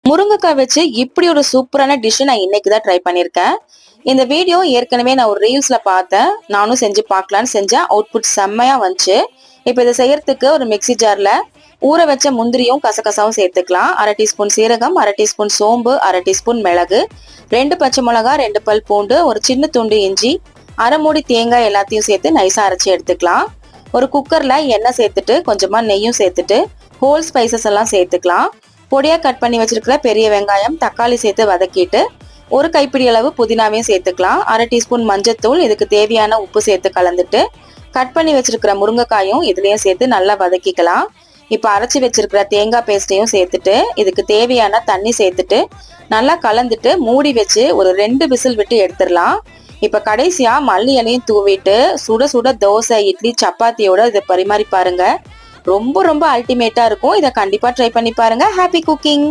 முருங்கைக்காய் வச்சு இப்படி ஒரு சூப்பரான டிஷ் நான் இன்னைக்கு தான் ட்ரை பண்ணியிருக்கேன். இந்த வீடியோ ஏற்கனவே நான் ஒரு ரீல்ஸ்ல பார்த்தேன். நானும் செஞ்சு பார்க்கலான்னு செஞ்சேன். அவுட்புட் செம்மையா வந்துச்சு. இப்போ இதை செய்யறதுக்கு ஒரு மிக்ஸி ஜார்ல ஊற வச்ச முந்திரியும் கசகசாவும் சேர்த்துக்கலாம். 1/2 டீஸ்பூன் சீரகம், 1/2 டீஸ்பூன் சோம்பு, 1/2 டீஸ்பூன் மிளகு, 2 பச்சை மிளகா, 2 பல் பூண்டு, ஒரு சின்ன துண்டு இஞ்சி, 1/2 மூடி தேங்காய் எல்லாத்தையும் சேர்த்து நைஸா அரைச்சி எடுத்துக்கலாம். ஒரு குக்கர்ல எண்ணெய் சேர்த்துட்டு கொஞ்சமா நெய்யும் சேர்த்துட்டு ஹோல் ஸ்பைசஸ் எல்லாம் சேர்த்துக்கலாம். பொடியா கட் பண்ணி வச்சிருக்கிற பெரிய வெங்காயம், தக்காளி சேர்த்து வதக்கிட்டு ஒரு கைப்பிடி அளவு புதினாவையும் சேர்த்துக்கலாம். 1/2 டீஸ்பூன் மஞ்சத்தூள், இதுக்கு தேவையான உப்பு சேர்த்து கலந்துட்டு கட் பண்ணி வச்சிருக்கிற முருங்கைக்காயும் இதுலயும் சேர்த்து நல்லா வதக்கிக்கலாம். இப்போ அரைச்சி வச்சிருக்கிற தேங்காய் பேஸ்டையும் சேர்த்துட்டு இதுக்கு தேவையான தண்ணி சேர்த்துட்டு நல்லா கலந்துட்டு மூடி வச்சு ஒரு 2 விசில் விட்டு எடுத்துடலாம். இப்போ கடைசியா மல்லி இலையும் தூவிட்டு சுட சுட தோசை, இட்லி, சப்பாத்தியோட இதை பரிமாறி பாருங்க. ரொம்ப ரொம்ப அல்டிமேட்டா இருக்கும். இதை கண்டிப்பா ட்ரை பண்ணி பாருங்க. Happy cooking.